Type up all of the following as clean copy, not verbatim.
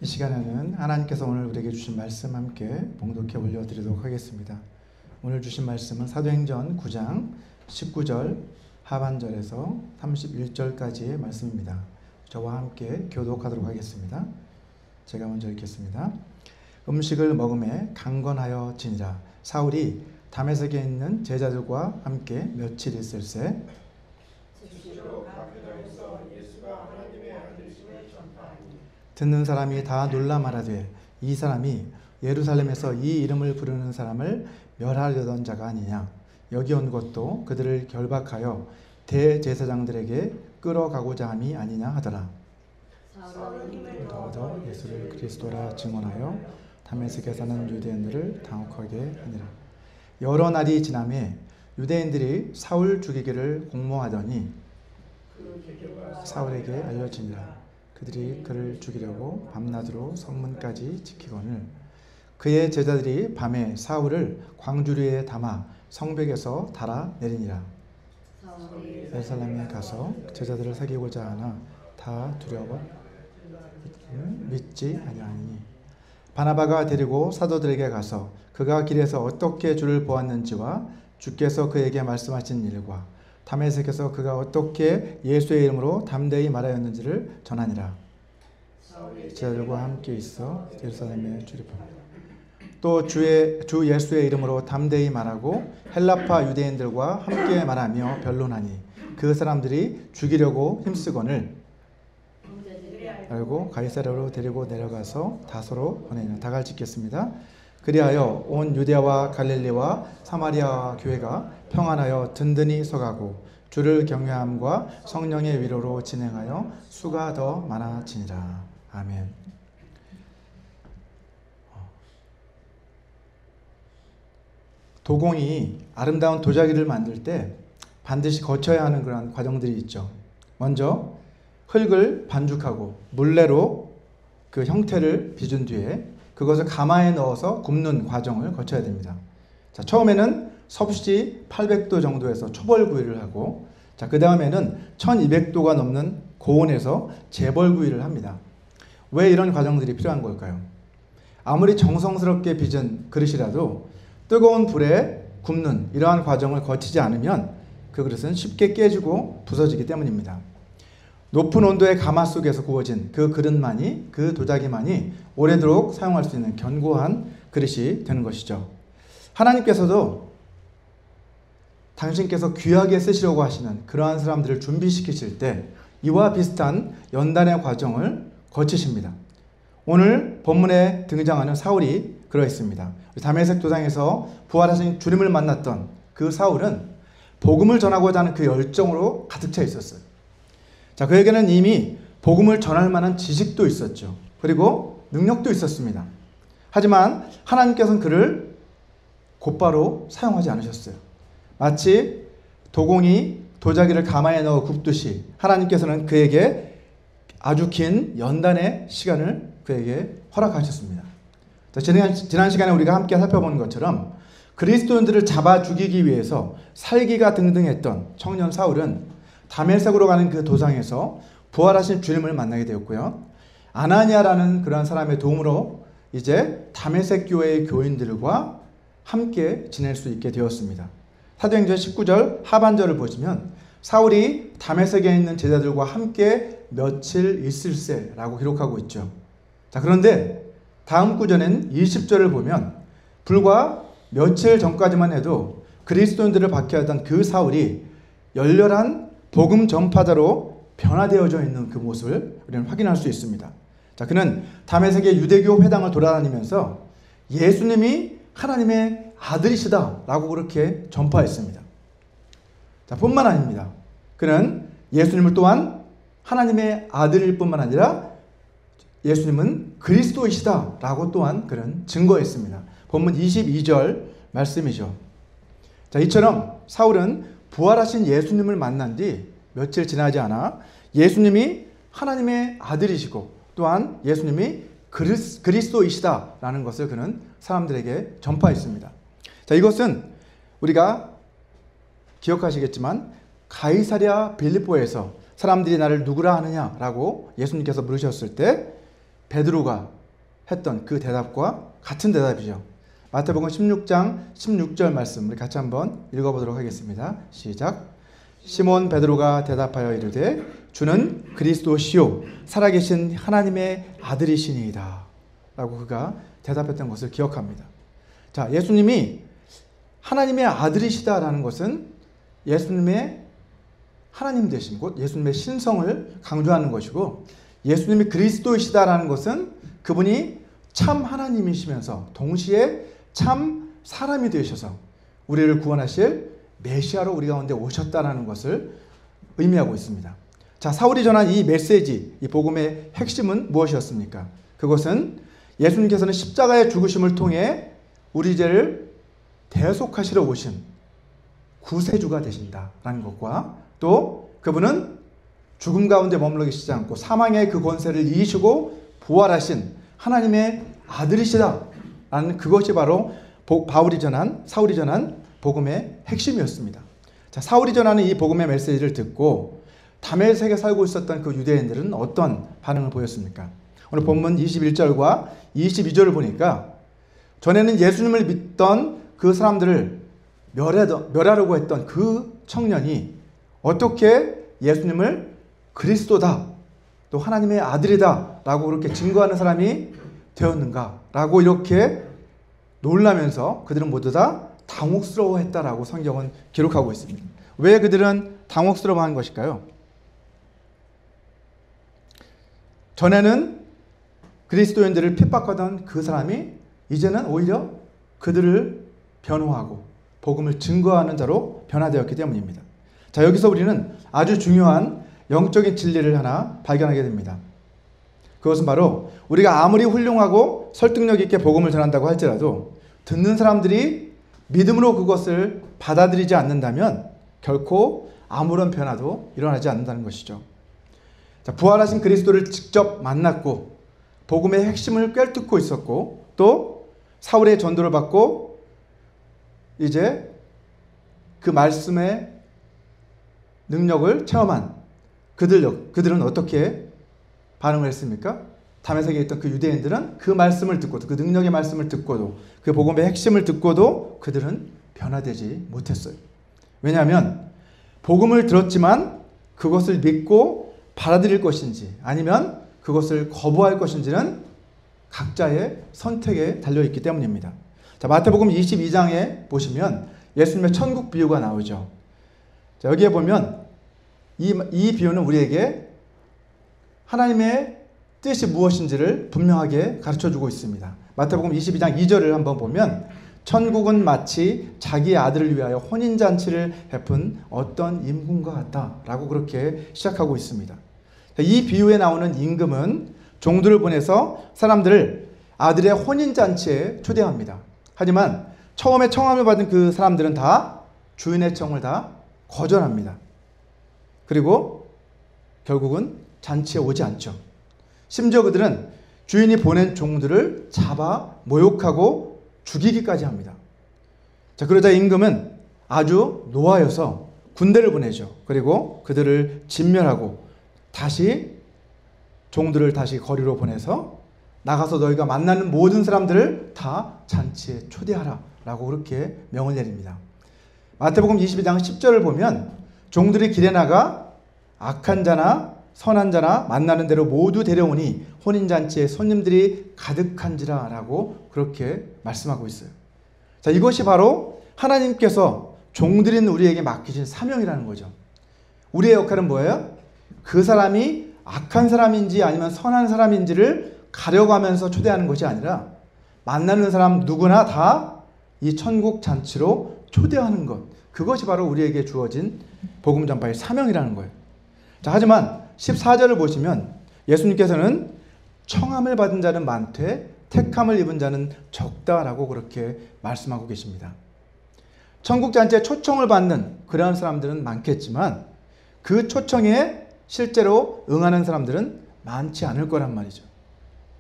이 시간에는 하나님께서 오늘 우리에게 주신 말씀 함께 봉독해 올려드리도록 하겠습니다. 오늘 주신 말씀은 사도행전 9장 19절 하반절에서 31절까지의 말씀입니다. 저와 함께 교독하도록 하겠습니다. 제가 먼저 읽겠습니다. 음식을 먹음에 강건하여 지니라. 사울이 다메섹에 있는 제자들과 함께 며칠 있을새 듣는 사람이 다 놀라 말하되 이 사람이 예루살렘에서 이 이름을 부르는 사람을 멸하려던 자가 아니냐. 여기 온 것도 그들을 결박하여 대제사장들에게 끌어가고자 함이 아니냐 하더라. 더더 예수를 그리스도라 증언하여 다메섹에 사는 유대인들을 당혹하게 하니라. 여러 날이 지나매 유대인들이 사울 죽이기를 공모하더니 사울에게 알려지니라. 그들이 그를 죽이려고 밤낮으로 성문까지 지키거늘 그의 제자들이 밤에 사울을 광주리에 담아 성벽에서 달아 내리니라. 예루살렘에 가서 제자들을 사귀고자 하나 다 두려워 믿지 아니하니 바나바가 데리고 사도들에게 가서 그가 길에서 어떻게 주를 보았는지와 주께서 그에게 말씀하신 일과 다메섹에서 그가 어떻게 예수의 이름으로 담대히 말하였는지를 전하니라. 제자들과 함께 있어 예루살렘에 출입합니다. 또 주 예수의 이름으로 담대히 말하고 헬라파 유대인들과 함께 말하며 변론하니 그 사람들이 죽이려고 힘쓰거늘 알고 가이사랴로 데리고 내려가서 다소로 보내니라. 다 같이 읽겠습니다. 그리하여 온 유대와 갈릴리와 사마리아 교회가 평안하여 든든히 서가고 주를 경외함과 성령의 위로로 진행하여 수가 더 많아지니라. 아멘. 도공이 아름다운 도자기를 만들 때 반드시 거쳐야 하는 그런 과정들이 있죠. 먼저 흙을 반죽하고 물레로 그 형태를 빚은 뒤에 그것을 가마에 넣어서 굽는 과정을 거쳐야 됩니다. 자, 처음에는 섭씨 800도 정도에서 초벌구이를 하고, 자, 그 다음에는 1200도가 넘는 고온에서 재벌구이를 합니다. 왜 이런 과정들이 필요한 걸까요? 아무리 정성스럽게 빚은 그릇이라도 뜨거운 불에 굽는 이러한 과정을 거치지 않으면 그 그릇은 쉽게 깨지고 부서지기 때문입니다. 높은 온도의 가마 속에서 구워진 그 그릇만이, 그 도자기만이 오래도록 사용할 수 있는 견고한 그릇이 되는 것이죠. 하나님께서도 당신께서 귀하게 쓰시려고 하시는 그러한 사람들을 준비시키실 때 이와 비슷한 연단의 과정을 거치십니다. 오늘 본문에 등장하는 사울이 그러했습니다. 다메섹 도상에서 부활하신 주님을 만났던 그 사울은 복음을 전하고자 하는 그 열정으로 가득 차 있었어요. 자, 그에게는 이미 복음을 전할 만한 지식도 있었죠. 그리고 능력도 있었습니다. 하지만 하나님께서는 그를 곧바로 사용하지 않으셨어요. 마치 도공이 도자기를 가마에 넣어 굽듯이 하나님께서는 그에게 아주 긴 연단의 시간을 그에게 허락하셨습니다. 자, 지난 시간에 우리가 함께 살펴본 것처럼 그리스도인들을 잡아 죽이기 위해서 살기가 등등했던 청년 사울은 다메섹으로 가는 그 도상에서 부활하신 주님을 만나게 되었고요. 아나니아라는 그러한 사람의 도움으로 이제 다메섹 교회의 교인들과 함께 지낼 수 있게 되었습니다. 사도행전 19절 하반절을 보시면 사울이 다메섹에 있는 제자들과 함께 며칠 있을새라고 기록하고 있죠. 자, 그런데 다음 구절인 20절을 보면 불과 며칠 전까지만 해도 그리스도인들을 박해하던 그 사울이 열렬한 복음 전파자로 변화되어져 있는 그 모습을 우리는 확인할 수 있습니다. 자, 그는 다메섹의 유대교 회당을 돌아다니면서 예수님이 하나님의 아들이시다라고 그렇게 전파했습니다. 자, 뿐만 아닙니다. 그는 예수님을 또한 하나님의 아들일 뿐만 아니라 예수님은 그리스도이시다라고 또한 그는 증거했습니다. 본문 22절 말씀이죠. 자, 이처럼 사울은 부활하신 예수님을 만난 뒤 며칠 지나지 않아 예수님이 하나님의 아들이시고 또한 예수님이 그리스도이시다라는 것을 그는 사람들에게 전파했습니다. 자, 이것은 우리가 기억하시겠지만 가이사랴 빌립보에서 사람들이 나를 누구라 하느냐라고 예수님께서 물으셨을 때 베드로가 했던 그 대답과 같은 대답이죠. 마태복음 16장 16절 말씀 우리 같이 한번 읽어보도록 하겠습니다. 시작. 시몬 베드로가 대답하여 이르되 주는 그리스도시요 살아계신 하나님의 아들이시니이다 라고 그가 대답했던 것을 기억합니다. 자, 예수님이 하나님의 아들이시다라는 것은 예수님의 하나님 되신 것, 예수님의 신성을 강조하는 것이고, 예수님이 그리스도이시다라는 것은 그분이 참 하나님이시면서 동시에 참 사람이 되셔서 우리를 구원하실 메시아로 우리 가운데 오셨다라는 것을 의미하고 있습니다. 자, 사울이 전한 이 메시지, 이 복음의 핵심은 무엇이었습니까? 그것은 예수님께서는 십자가의 죽으심을 통해 우리 죄를 대속하시러 오신 구세주가 되신다라는 것과, 또 그분은 죽음 가운데 머물러 계시지 않고 사망의 그 권세를 이기시고 부활하신 하나님의 아들이시다라는 그것이 바로 사울이 전한 복음의 핵심이었습니다. 자, 사울이 전하는 이 복음의 메시지를 듣고 다메섹에 살고 있었던 그 유대인들은 어떤 반응을 보였습니까? 오늘 본문 21절과 22절을 보니까 전에는 예수님을 믿던 그 사람들을 멸하려고 했던 그 청년이 어떻게 예수님을 그리스도다, 또 하나님의 아들이다 라고 그렇게 증거하는 사람이 되었는가 라고 이렇게 놀라면서 그들은 모두 다 당혹스러워했다라고 성경은 기록하고 있습니다. 왜 그들은 당혹스러워한 것일까요? 전에는 그리스도인들을 핍박하던 그 사람이 이제는 오히려 그들을 변호하고 복음을 증거하는 자로 변화되었기 때문입니다. 자, 여기서 우리는 아주 중요한 영적인 진리를 하나 발견하게 됩니다. 그것은 바로 우리가 아무리 훌륭하고 설득력 있게 복음을 전한다고 할지라도 듣는 사람들이 믿음으로 그것을 받아들이지 않는다면 결코 아무런 변화도 일어나지 않는다는 것이죠. 자, 부활하신 그리스도를 직접 만났고 복음의 핵심을 꿰뚫고 있었고, 또 사울의 전도를 받고 이제 그 말씀의 능력을 체험한 그들은 어떻게 반응을 했습니까? 다메섹에 있던 그 유대인들은 그 말씀을 듣고도, 그 능력의 말씀을 듣고도, 그 복음의 핵심을 듣고도 그들은 변화되지 못했어요. 왜냐하면 복음을 들었지만 그것을 믿고 받아들일 것인지 아니면 그것을 거부할 것인지는 각자의 선택에 달려있기 때문입니다. 자, 마태복음 22장에 보시면 예수님의 천국 비유가 나오죠. 자, 여기에 보면 이 비유는 우리에게 하나님의 뜻이 무엇인지를 분명하게 가르쳐주고 있습니다. 마태복음 22장 2절을 한번 보면 천국은 마치 자기의 아들을 위하여 혼인잔치를 베푼 어떤 임금과 같다라고 그렇게 시작하고 있습니다. 이 비유에 나오는 임금은 종들을 보내서 사람들을 아들의 혼인잔치에 초대합니다. 하지만 처음에 청함을 받은 그 사람들은 다 주인의 청을 다 거절합니다. 그리고 결국은 잔치에 오지 않죠. 심지어 그들은 주인이 보낸 종들을 잡아 모욕하고 죽이기까지 합니다. 자, 그러자 임금은 아주 노하여서 군대를 보내죠. 그리고 그들을 진멸하고 다시 종들을 다시 거리로 보내서 나가서 너희가 만나는 모든 사람들을 다 잔치에 초대하라 라고 그렇게 명을 내립니다. 마태복음 22장 10절을 보면 종들이 길에 나가 악한 자나 선한 자나 만나는 대로 모두 데려오니 혼인잔치에 손님들이 가득한지라 라고 그렇게 말씀하고 있어요. 자, 이것이 바로 하나님께서 종들인 우리에게 맡기신 사명이라는 거죠. 우리의 역할은 뭐예요? 그 사람이 악한 사람인지 아니면 선한 사람인지를 가려가면서 초대하는 것이 아니라 만나는 사람 누구나 다 이 천국 잔치로 초대하는 것, 그것이 바로 우리에게 주어진 복음 전파의 사명이라는 거예요. 자, 하지만 14절을 보시면 예수님께서는 청함을 받은 자는 많되 택함을 입은 자는 적다라고 그렇게 말씀하고 계십니다. 천국 잔치에 초청을 받는 그러한 사람들은 많겠지만 그 초청에 실제로 응하는 사람들은 많지 않을 거란 말이죠.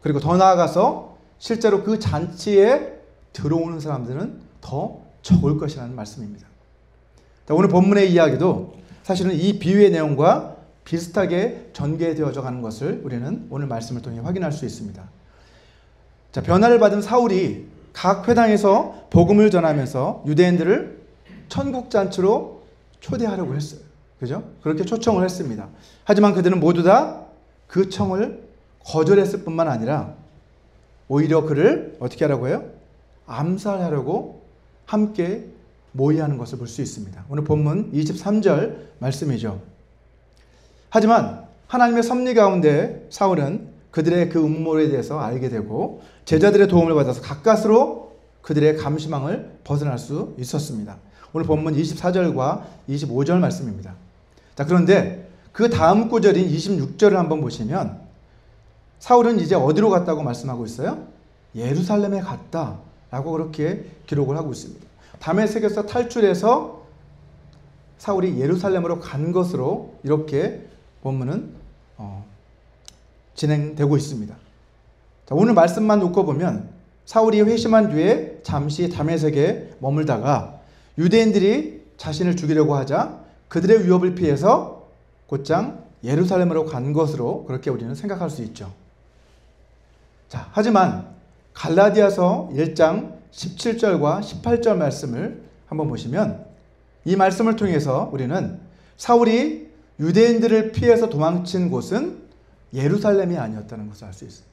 그리고 더 나아가서 실제로 그 잔치에 들어오는 사람들은 더 적을 것이라는 말씀입니다. 오늘 본문의 이야기도 사실은 이 비유의 내용과 비슷하게 전개되어져 가는 것을 우리는 오늘 말씀을 통해 확인할 수 있습니다. 자, 변화를 받은 사울이 각 회당에서 복음을 전하면서 유대인들을 천국잔치로 초대하려고 했어요. 그죠? 그렇게 초청을 했습니다. 하지만 그들은 모두 다 그 청을 거절했을 뿐만 아니라 오히려 그를 어떻게 하라고 해요? 암살하려고 함께 모의하는 것을 볼 수 있습니다. 오늘 본문 23절 말씀이죠. 하지만 하나님의 섭리 가운데 사울은 그들의 그 음모에 대해서 알게 되고 제자들의 도움을 받아서 가까스로 그들의 감시망을 벗어날 수 있었습니다. 오늘 본문 24절과 25절 말씀입니다. 자, 그런데 그 다음 구절인 26절을 한번 보시면 사울은 이제 어디로 갔다고 말씀하고 있어요? 예루살렘에 갔다라고 그렇게 기록을 하고 있습니다. 다메섹에서 탈출해서 사울이 예루살렘으로 간 것으로 이렇게 본문은 진행되고 있습니다. 자, 오늘 말씀만 놓고 보면 사울이 회심한 뒤에 잠시 다메섹에 머물다가 유대인들이 자신을 죽이려고 하자 그들의 위협을 피해서 곧장 예루살렘으로 간 것으로 그렇게 우리는 생각할 수 있죠. 자, 하지만 갈라디아서 1장 17절과 18절 말씀을 한번 보시면 이 말씀을 통해서 우리는 사울이 유대인들을 피해서 도망친 곳은 예루살렘이 아니었다는 것을 알 수 있어요.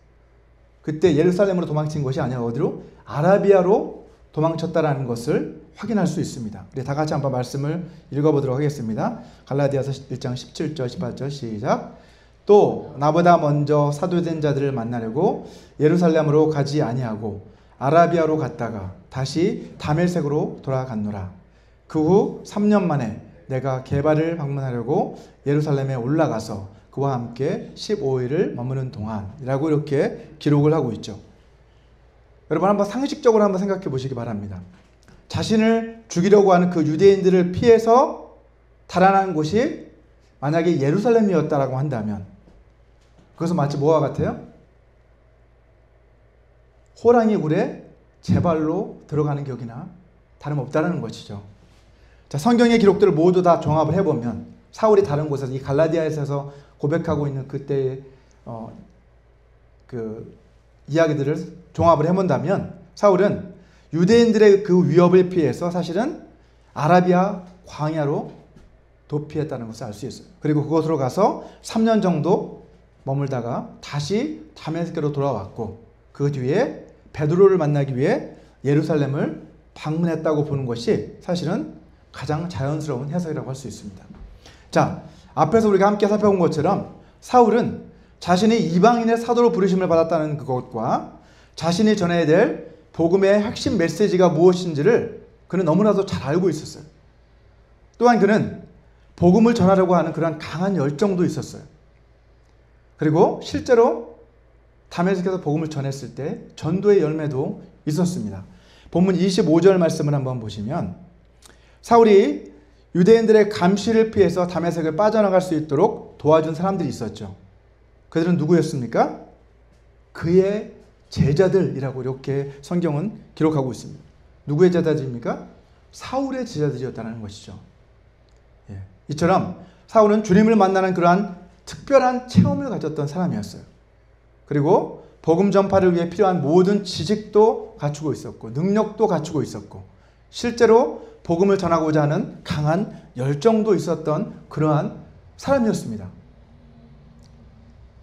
그때 예루살렘으로 도망친 것이 아니라 어디로? 아라비아로 도망쳤다라는 것을 확인할 수 있습니다. 우리 다 같이 한번 말씀을 읽어보도록 하겠습니다. 갈라디아서 1장 17절 18절 시작. 또 나보다 먼저 사도된 자들을 만나려고 예루살렘으로 가지 아니하고 아라비아로 갔다가 다시 다메섹으로 돌아갔노라. 그 후 3년 만에 내가 게바를 방문하려고 예루살렘에 올라가서 그와 함께 15일을 머무는 동안이라고 이렇게 기록을 하고 있죠. 여러분 한번 상식적으로 한번 생각해 보시기 바랍니다. 자신을 죽이려고 하는 그 유대인들을 피해서 달아난 곳이 만약에 예루살렘이었다라고 한다면 그것은 마치 뭐와 같아요? 호랑이 굴에 제 발로 들어가는 격이나 다름없다는 것이죠. 자, 성경의 기록들을 모두 다 종합을 해보면 사울이 다른 곳에서 이 갈라디아에서 고백하고 있는 그때의 그 이야기들을 종합을 해본다면 사울은 유대인들의 그 위협을 피해서 사실은 아라비아 광야로 도피했다는 것을 알 수 있어요. 그리고 그곳으로 가서 3년 정도 머물다가 다시 다메섹으로 돌아왔고 그 뒤에 베드로를 만나기 위해 예루살렘을 방문했다고 보는 것이 사실은 가장 자연스러운 해석이라고 할 수 있습니다. 자, 앞에서 우리가 함께 살펴본 것처럼 사울은 자신이 이방인의 사도로 부르심을 받았다는 그것과 자신이 전해야 될 복음의 핵심 메시지가 무엇인지를 그는 너무나도 잘 알고 있었어요. 또한 그는 복음을 전하려고 하는 그런 강한 열정도 있었어요. 그리고 실제로 다메섹에서 복음을 전했을 때 전도의 열매도 있었습니다. 본문 25절 말씀을 한번 보시면 사울이 유대인들의 감시를 피해서 다메섹을 빠져나갈 수 있도록 도와준 사람들이 있었죠. 그들은 누구였습니까? 그의 제자들이라고 이렇게 성경은 기록하고 있습니다. 누구의 제자들입니까? 사울의 제자들이었다는 것이죠. 예. 이처럼 사울은 주님을 만나는 그러한 특별한 체험을 가졌던 사람이었어요. 그리고 복음 전파를 위해 필요한 모든 지식도 갖추고 있었고 능력도 갖추고 있었고 실제로 복음을 전하고자 하는 강한 열정도 있었던 그러한 사람이었습니다.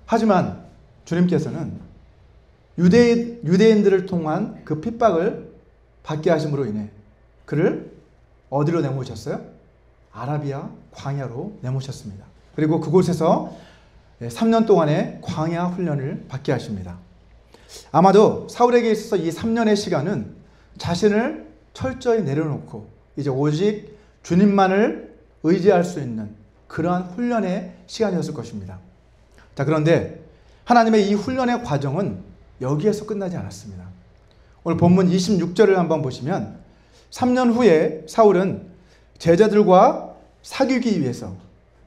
하지만 주님께서는 유대인들을 통한 그 핍박을 받게 하심으로 인해 그를 어디로 내모셨어요? 아라비아 광야로 내모셨습니다. 그리고 그곳에서 3년 동안의 광야 훈련을 받게 하십니다. 아마도 사울에게 있어서 이 3년의 시간은 자신을 철저히 내려놓고 이제 오직 주님만을 의지할 수 있는 그러한 훈련의 시간이었을 것입니다. 자, 그런데 하나님의 이 훈련의 과정은 여기에서 끝나지 않았습니다. 오늘 본문 26절을 한번 보시면 3년 후에 사울은 제자들과 사귀기 위해서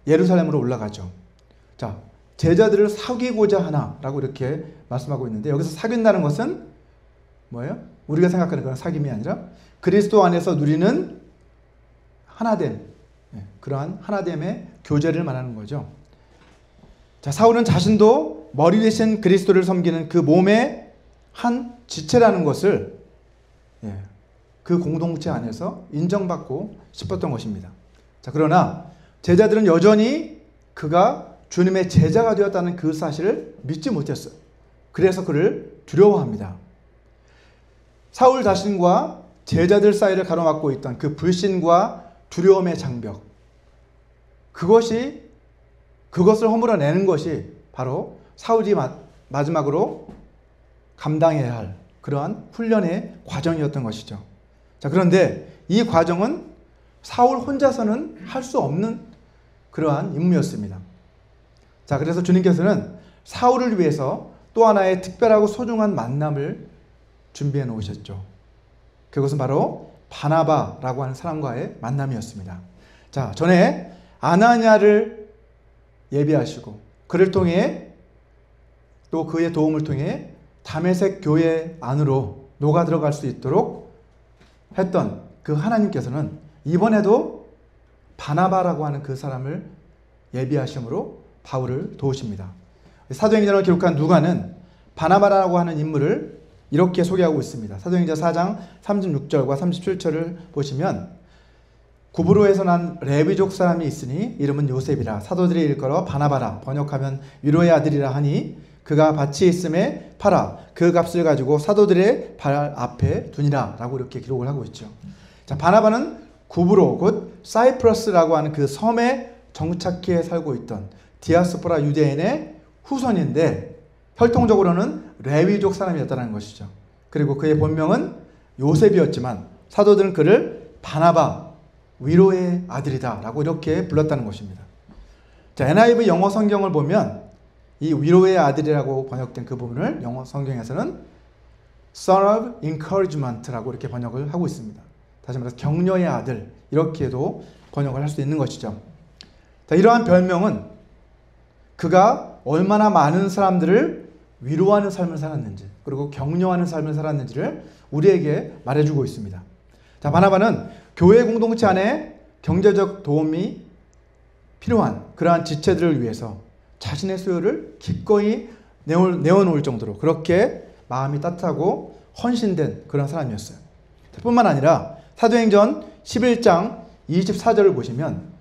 예루살렘으로 올라가죠. 자, 제자들을 사귀고자 하나라고 이렇게 말씀하고 있는데 여기서 사귄다는 것은 뭐예요? 우리가 생각하는 그런 사귐이 아니라 그리스도 안에서 누리는 하나됨, 그러한 하나됨의 교제를 말하는 거죠. 자, 사울은 자신도 머리 대신 그리스도를 섬기는 그 몸의 한 지체라는 것을 그 공동체 안에서 인정받고 싶었던 것입니다. 자, 그러나 제자들은 여전히 그가 주님의 제자가 되었다는 그 사실을 믿지 못했어요. 그래서 그를 두려워합니다. 사울 자신과 제자들 사이를 가로막고 있던 그 불신과 두려움의 장벽, 그것을 허물어내는 것이 바로 사울이 마지막으로 감당해야 할 그러한 훈련의 과정이었던 것이죠. 자, 그런데 이 과정은 사울 혼자서는 할 수 없는 그러한 임무였습니다. 자, 그래서 주님께서는 사울을 위해서 또 하나의 특별하고 소중한 만남을 준비해 놓으셨죠. 그것은 바로 바나바라고 하는 사람과의 만남이었습니다. 자, 전에 아나니아를 예비하시고 그를 통해 또 그의 도움을 통해 다메섹 교회 안으로 녹아 들어갈 수 있도록 했던 그 하나님께서는 이번에도 바나바라고 하는 그 사람을 예비하심으로 바울을 도우십니다. 사도행전을 기록한 누가는 바나바라고 하는 인물을 이렇게 소개하고 있습니다. 사도행전 4장 36절과 37절을 보시면 구브로에서 난 레위족 사람이 있으니 이름은 요셉이라 사도들이 일컬어 바나바라 번역하면 위로의 아들이라 하니 그가 밭이 있음에 팔아 그 값을 가지고 사도들의 발 앞에 두니라 라고 이렇게 기록을 하고 있죠. 자, 바나바는 구브로 곧 사이프러스라고 하는 그 섬에 정착해 살고 있던 디아스포라 유대인의 후손인데 혈통적으로는 레위족 사람이었다는 것이죠. 그리고 그의 본명은 요셉이었지만 사도들은 그를 바나바, 위로의 아들이다 라고 이렇게 불렀다는 것입니다. 자, NIV 영어 성경을 보면 이 위로의 아들이라고 번역된 그 부분을 영어 성경에서는 Son of Encouragement라고 이렇게 번역을 하고 있습니다. 다시 말해서 격려의 아들 이렇게도 번역을 할 수 있는 것이죠. 자, 이러한 별명은 그가 얼마나 많은 사람들을 위로하는 삶을 살았는지 그리고 격려하는 삶을 살았는지를 우리에게 말해주고 있습니다. 자, 바나바는 교회 공동체 안에 경제적 도움이 필요한 그러한 지체들을 위해서 자신의 소유를 기꺼이 내어놓을 정도로 그렇게 마음이 따뜻하고 헌신된 그런 사람이었어요. 뿐만 아니라 사도행전 11장 24절을 보시면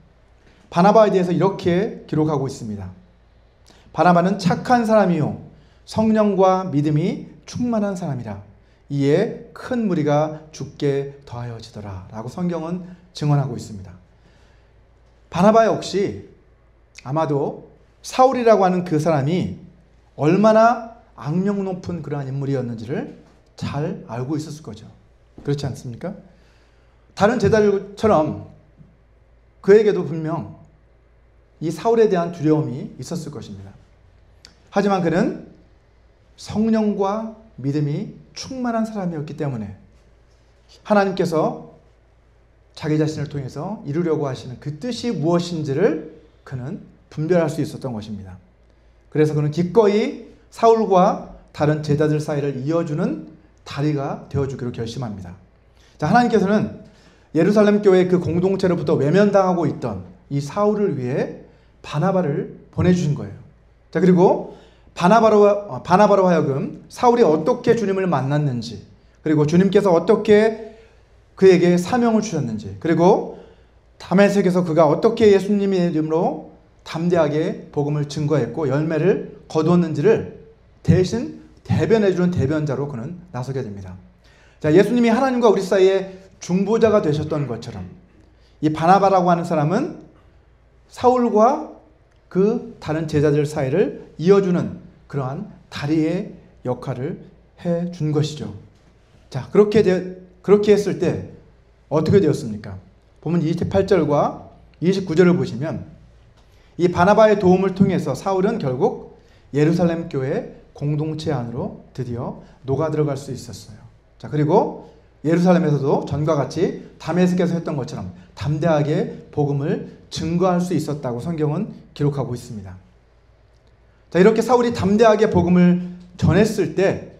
바나바에 대해서 이렇게 기록하고 있습니다. 바나바는 착한 사람이요 성령과 믿음이 충만한 사람이라 이에 큰 무리가 죽게 더하여지더라 라고 성경은 증언하고 있습니다. 바나바 역시 아마도 사울이라고 하는 그 사람이 얼마나 악명 높은 그러한 인물이었는지를 잘 알고 있었을 거죠. 그렇지 않습니까? 다른 제자들처럼 그에게도 분명 이 사울에 대한 두려움이 있었을 것입니다. 하지만 그는 성령과 믿음이 충만한 사람이었기 때문에 하나님께서 자기 자신을 통해서 이루려고 하시는 그 뜻이 무엇인지를 그는 분별할 수 있었던 것입니다. 그래서 그는 기꺼이 사울과 다른 제자들 사이를 이어주는 다리가 되어주기로 결심합니다. 자, 하나님께서는 예루살렘 교회 그 공동체로부터 외면당하고 있던 이 사울을 위해 바나바를 보내주신 거예요. 자, 그리고 바나바로 하여금 사울이 어떻게 주님을 만났는지 그리고 주님께서 어떻게 그에게 사명을 주셨는지 그리고 다메섹에서 그가 어떻게 예수님의 이름으로 담대하게 복음을 증거했고 열매를 거두었는지를 대신 대변해주는 대변자로 그는 나서게 됩니다. 자, 예수님이 하나님과 우리 사이에 중보자가 되셨던 것처럼 이 바나바라고 하는 사람은 사울과 그 다른 제자들 사이를 이어주는 그러한 다리의 역할을 해준 것이죠. 자, 그렇게 했을 때 어떻게 되었습니까? 보면 28절과 29절을 보시면 이 바나바의 도움을 통해서 사울은 결국 예루살렘 교회 공동체 안으로 드디어 녹아 들어갈 수 있었어요. 자, 그리고 예루살렘에서도 전과 같이 다메섹에서 했던 것처럼 담대하게 복음을 증거할 수 있었다고 성경은 기록하고 있습니다. 자, 이렇게 사울이 담대하게 복음을 전했을 때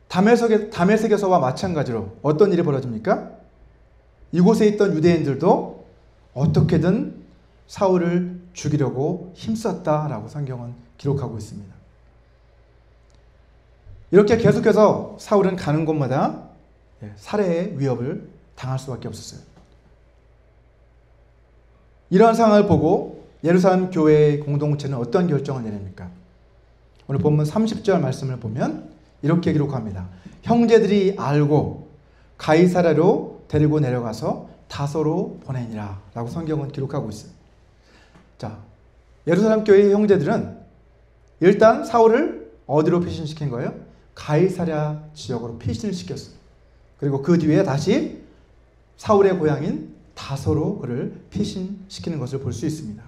다메섹에서와 마찬가지로 어떤 일이 벌어집니까? 이곳에 있던 유대인들도 어떻게든 사울을 죽이려고 힘썼다라고 성경은 기록하고 있습니다. 이렇게 계속해서 사울은 가는 곳마다 살해의 위협을 당할 수밖에 없었어요. 이러한 상황을 보고 예루살렘 교회의 공동체는 어떤 결정을 내립니까? 오늘 본문 30절 말씀을 보면 이렇게 기록합니다. 형제들이 알고 가이사랴로 데리고 내려가서 다소로 보내니라 라고 성경은 기록하고 있어요. 자, 예루살렘 교회의 형제들은 일단 사울을 어디로 피신시킨 거예요? 가이사랴 지역으로 피신을 시켰어요. 그리고 그 뒤에 다시 사울의 고향인 다소로 그를 피신시키는 것을 볼 수 있습니다.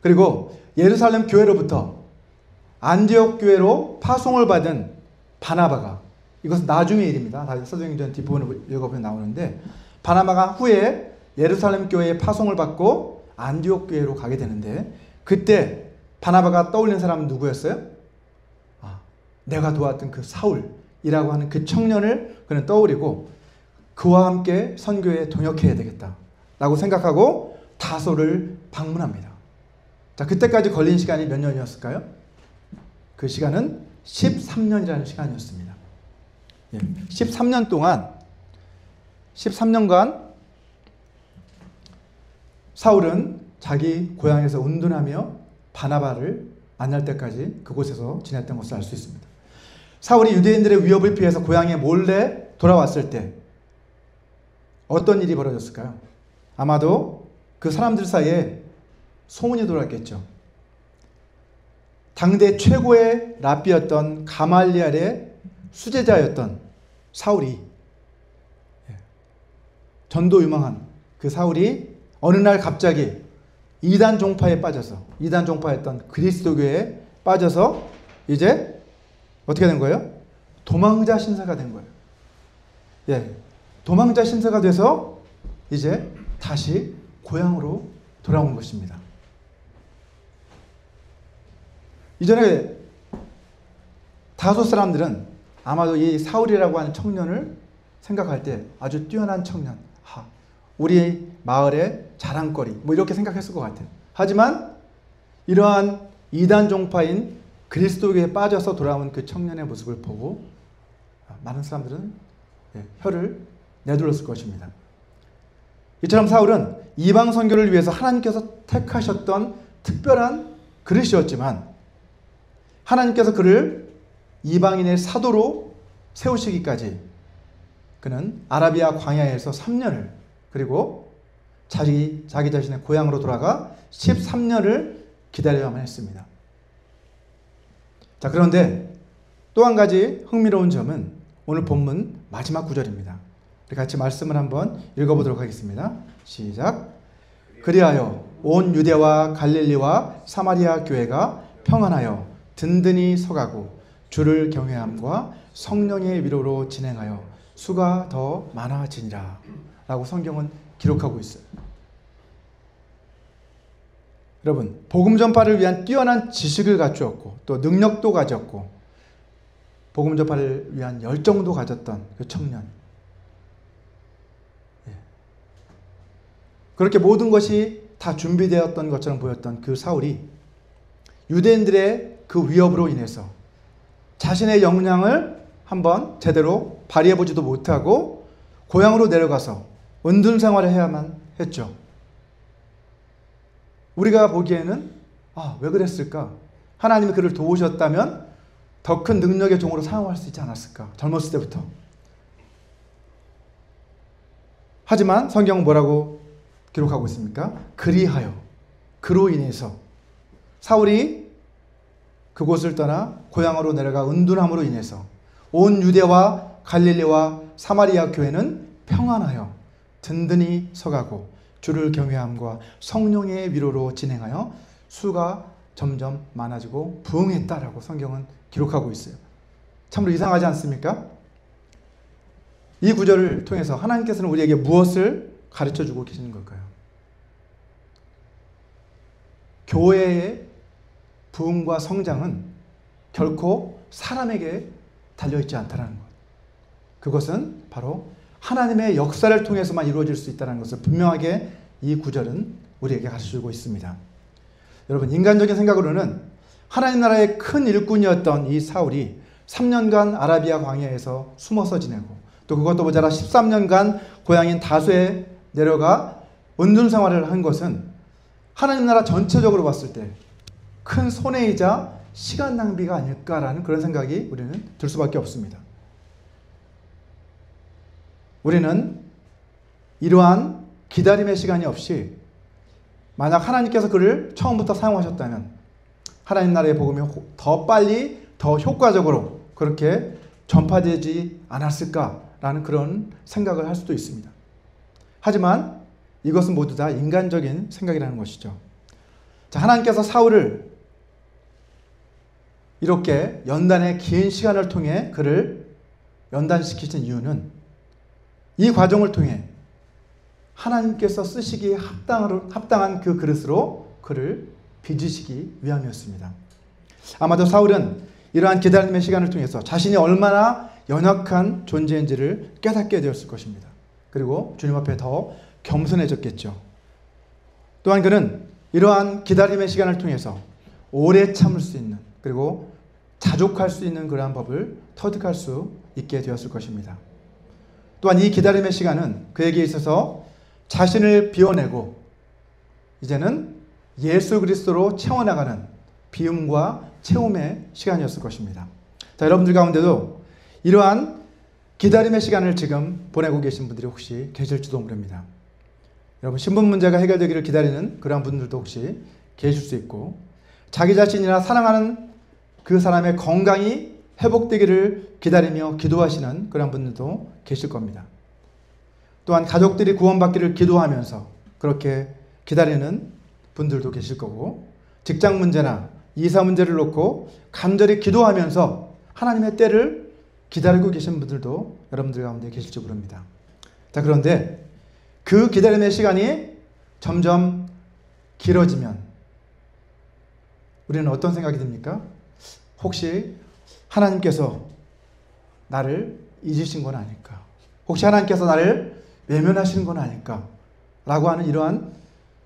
그리고 예루살렘 교회로부터 안디옥 교회로 파송을 받은 바나바가, 이것은 나중의 일입니다. 사도행전 뒷부분을 읽어보면 나오는데, 바나바가 후에 예루살렘 교회에 파송을 받고 안디옥 교회로 가게 되는데, 그때 바나바가 떠올린 사람은 누구였어요? 내가 도왔던 그 사울이라고 하는 그 청년을 그는 떠올리고 그와 함께 선교에 동역해야 되겠다 라고 생각하고 다소를 방문합니다. 자, 그때까지 걸린 시간이 몇 년이었을까요? 그 시간은 13년이라는 시간이었습니다. 13년간 사울은 자기 고향에서 운둔하며 바나바를 만날 때까지 그곳에서 지냈던 것을 알 수 있습니다. 사울이 유대인들의 위협을 피해서 고향에 몰래 돌아왔을 때 어떤 일이 벌어졌을까요? 아마도 그 사람들 사이에 소문이 돌았겠죠. 당대 최고의 랍비였던 가말리엘의 수제자였던 사울이, 전도 유망한 그 사울이 어느 날 갑자기 이단 종파에 빠져서, 이단 종파였던 그리스도교에 빠져서 이제 어떻게 된 거예요? 도망자 신사가 된 거예요. 도망자 신사가 돼서 이제 다시 고향으로 돌아온 것입니다. 이전에 다소 사람들은 아마도 이 사울이라고 하는 청년을 생각할 때 아주 뛰어난 청년, 우리 마을의 자랑거리, 뭐 이렇게 생각했을 것 같아요. 하지만 이러한 이단 종파인 그리스도교에 빠져서 돌아온 그 청년의 모습을 보고 많은 사람들은 혀를 내둘렀을 것입니다. 이처럼 사울은 이방 선교를 위해서 하나님께서 택하셨던 특별한 그릇이었지만 하나님께서 그를 이방인의 사도로 세우시기까지 그는 아라비아 광야에서 3년을, 그리고 자기 자신의 고향으로 돌아가 13년을 기다려야만 했습니다. 자, 그런데 또 한 가지 흥미로운 점은 오늘 본문 마지막 구절입니다. 우리 같이 말씀을 한번 읽어보도록 하겠습니다. 시작. 그리하여 온 유대와 갈릴리와 사마리아 교회가 평안하여 든든히 서가고 주를 경외함과 성령의 위로로 진행하여 수가 더 많아지니라 라고 성경은 기록하고 있어요. 여러분, 복음 전파를 위한 뛰어난 지식을 갖추었고 또 능력도 가졌고 복음 전파를 위한 열정도 가졌던 그 청년, 그렇게 모든 것이 다 준비되었던 것처럼 보였던 그 사울이 유대인들의 그 위협으로 인해서 자신의 역량을 한번 제대로 발휘해보지도 못하고 고향으로 내려가서 은둔 생활을 해야만 했죠. 우리가 보기에는 왜 그랬을까? 하나님이 그를 도우셨다면 더 큰 능력의 종으로 사용할 수 있지 않았을까? 젊었을 때부터. 하지만 성경은 뭐라고 기록하고 있습니까? 그리하여, 그로 인해서 사울이 그곳을 떠나 고향으로 내려가 은둔함으로 인해서 온 유대와 갈릴리와 사마리아 교회는 평안하여 든든히 서가고 주를 경외함과 성령의 위로로 진행하여 수가 점점 많아지고 부흥했다라고 성경은 기록하고 있어요. 참으로 이상하지 않습니까? 이 구절을 통해서 하나님께서는 우리에게 무엇을 가르쳐주고 계시는 걸까요? 교회의 부흥과 성장은 결코 사람에게 달려있지 않다는 것. 그것은 바로 하나님의 역사를 통해서만 이루어질 수 있다는 것을 분명하게 이 구절은 우리에게 가르쳐주고 있습니다. 여러분, 인간적인 생각으로는 하나님 나라의 큰 일꾼이었던 이 사울이 3년간 아라비아 광야에서 숨어서 지내고, 또 그것도 모자라 13년간 고향인 다소에 내려가 은둔 생활을 한 것은 하나님 나라 전체적으로 봤을 때 큰 손해이자 시간 낭비가 아닐까라는 그런 생각이 우리는 들 수밖에 없습니다. 우리는 이러한 기다림의 시간이 없이 만약 하나님께서 그를 처음부터 사용하셨다면 하나님 나라의 복음이 더 빨리 더 효과적으로 그렇게 전파되지 않았을까라는 그런 생각을 할 수도 있습니다. 하지만 이것은 모두 다 인간적인 생각이라는 것이죠. 자, 하나님께서 사울을 이렇게 연단의 긴 시간을 통해 그를 연단시키신 이유는 이 과정을 통해 하나님께서 쓰시기에 합당한 그 그릇으로 그를 빚으시기 위함이었습니다. 아마도 사울은 이러한 기다림의 시간을 통해서 자신이 얼마나 연약한 존재인지를 깨닫게 되었을 것입니다. 그리고 주님 앞에 더 겸손해졌겠죠. 또한 그는 이러한 기다림의 시간을 통해서 오래 참을 수 있는, 그리고 자족할 수 있는 그러한 법을 터득할 수 있게 되었을 것입니다. 또한 이 기다림의 시간은 그에게 있어서 자신을 비워내고 이제는 예수 그리스도로 채워나가는 비움과 채움의 시간이었을 것입니다. 자, 여러분들 가운데도 이러한 기다림의 시간을 지금 보내고 계신 분들이 혹시 계실지도 모릅니다. 여러분, 신분 문제가 해결되기를 기다리는 그러한 분들도 혹시 계실 수 있고, 자기 자신이나 사랑하는 그 사람의 건강이 회복되기를 기다리며 기도하시는 그런 분들도 계실 겁니다. 또한 가족들이 구원받기를 기도하면서 그렇게 기다리는 분들도 계실 거고, 직장 문제나 이사 문제를 놓고 간절히 기도하면서 하나님의 때를 기다리고 계신 분들도 여러분들 가운데 계실지 모릅니다. 자, 그런데 그 기다림의 시간이 점점 길어지면 우리는 어떤 생각이 듭니까? 혹시 하나님께서 나를 잊으신 건 아닐까? 혹시 하나님께서 나를 외면하시는 건 아닐까? 라고 하는 이러한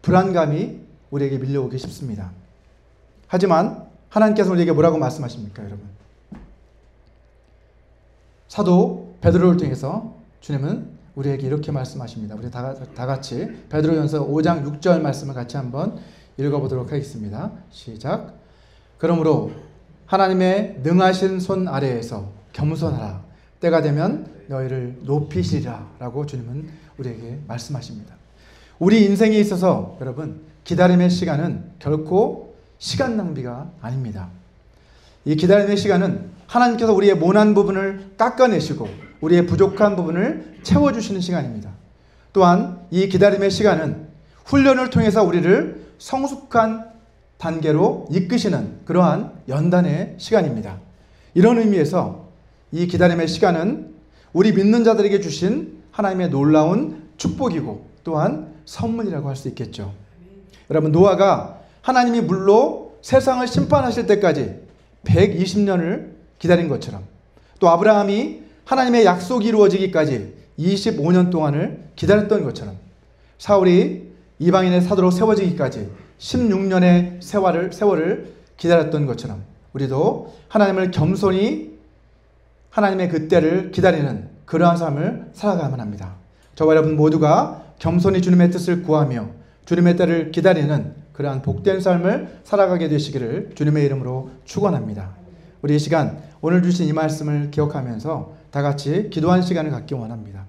불안감이 우리에게 밀려오기 쉽습니다. 하지만 하나님께서 우리에게 뭐라고 말씀하십니까, 여러분? 사도 베드로를 통해서 주님은 우리에게 이렇게 말씀하십니다. 우리 다 같이 베드로전서 5장 6절 말씀을 같이 한번 읽어보도록 하겠습니다. 시작. 그러므로 하나님의 능하신 손 아래에서 겸손하라. 때가 되면 너희를 높이시리라. 라고 주님은 우리에게 말씀하십니다. 우리 인생에 있어서 여러분, 기다림의 시간은 결코 시간 낭비가 아닙니다. 이 기다림의 시간은 하나님께서 우리의 모난 부분을 깎아내시고 우리의 부족한 부분을 채워주시는 시간입니다. 또한 이 기다림의 시간은 훈련을 통해서 우리를 성숙한 단계로 이끄시는 그러한 연단의 시간입니다. 이런 의미에서 이 기다림의 시간은 우리 믿는 자들에게 주신 하나님의 놀라운 축복이고 또한 선물이라고 할 수 있겠죠. 여러분, 노아가 하나님이 물로 세상을 심판하실 때까지 120년을 기다린 것처럼, 또 아브라함이 하나님의 약속이 이루어지기까지 25년 동안을 기다렸던 것처럼, 사울이 이방인의 사도로 세워지기까지 16년의 세월을 기다렸던 것처럼 우리도 하나님을 겸손히 하나님의 그 때를 기다리는 그러한 삶을 살아가야만 합니다. 저와 여러분 모두가 겸손히 주님의 뜻을 구하며 주님의 때를 기다리는 그러한 복된 삶을 살아가게 되시기를 주님의 이름으로 축원합니다. 우리 이 시간 오늘 주신 이 말씀을 기억하면서 다 같이 기도하는 시간을 갖기 원합니다.